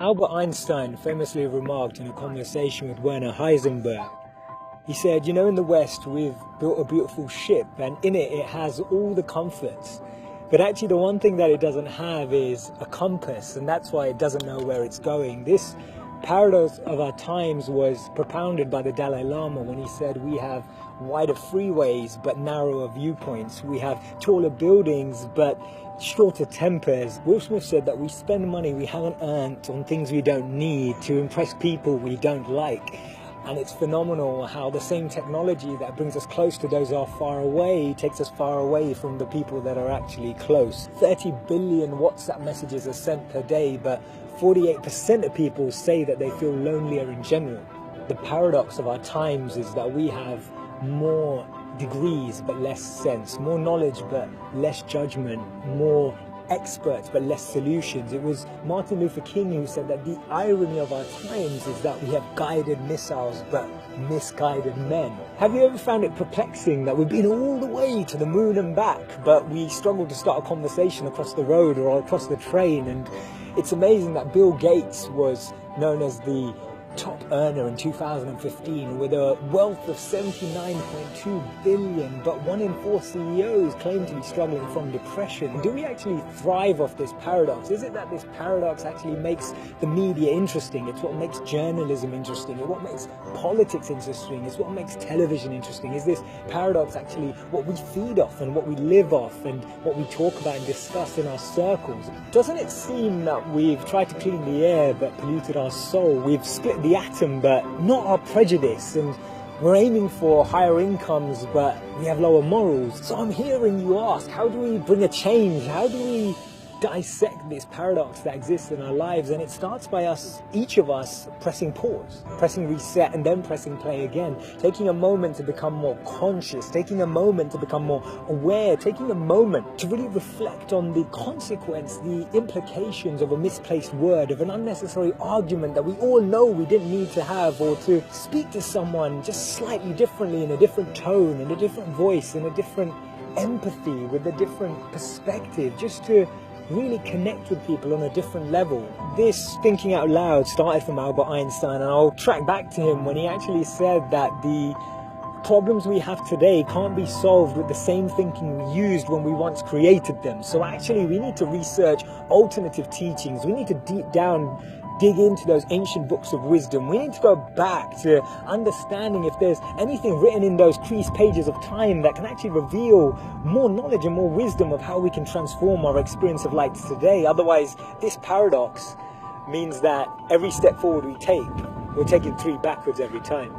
Albert Einstein famously remarked in a conversation with Werner Heisenberg, he said, you know, in the West we've built a beautiful ship and in it has all the comforts. But actually the one thing that it doesn't have is a compass, and that's why it doesn't know where it's going. This paradox of our times was propounded by the Dalai Lama when he said we have wider freeways but narrower viewpoints. We have taller buildings but shorter tempers. Will Smith said that we spend money we haven't earned on things we don't need to impress people we don't like. And it's phenomenal how the same technology that brings us close to those who are far away takes us far away from the people that are actually close. 30 billion WhatsApp messages are sent per day, but 48% of people say that they feel lonelier in general. The paradox of our times is that we have more degrees but less sense, more knowledge but less judgment, more experts but less solutions. It was Martin Luther King who said that the irony of our times is that we have guided missiles but misguided men. Have you ever found it perplexing that we've been all the way to the moon and back, but we struggle to start a conversation across the road or across the train? And it's amazing that Bill Gates was known as the top earner in 2015 with a wealth of 79.2 billion, but 1 in 4 CEOs claim to be struggling from depression. Do we actually thrive off this paradox? Is it that this paradox actually makes the media interesting? It's what makes journalism interesting. It's what makes politics interesting. It's what makes television interesting. Is this paradox actually what we feed off and what we live off and what we talk about and discuss in our circles? Doesn't it seem that we've tried to clean the air but polluted our soul? We've split the atom but not our prejudice, and we're aiming for higher incomes but we have lower morals. So I'm hearing you ask, how do we bring a change? How do we dissect this paradox that exists in our lives? And it starts by us, each of us, pressing pause, pressing reset, and then pressing play again, taking a moment to become more conscious, taking a moment to become more aware, taking a moment to really reflect on the consequence, the implications of a misplaced word, of an unnecessary argument that we all know we didn't need to have, or to speak to someone just slightly differently, in a different tone, in a different voice, in a different empathy, with a different perspective, just to really connect with people on a different level. This thinking out loud started from Albert Einstein, and I'll track back to him when he actually said that the problems we have today can't be solved with the same thinking we used when we once created them. So actually we need to research alternative teachings. We need to deep down dig into those ancient books of wisdom. We need to go back to understanding if there's anything written in those creased pages of time that can actually reveal more knowledge and more wisdom of how we can transform our experience of life today. Otherwise, this paradox means that every step forward we take, we're taking 3 backwards every time.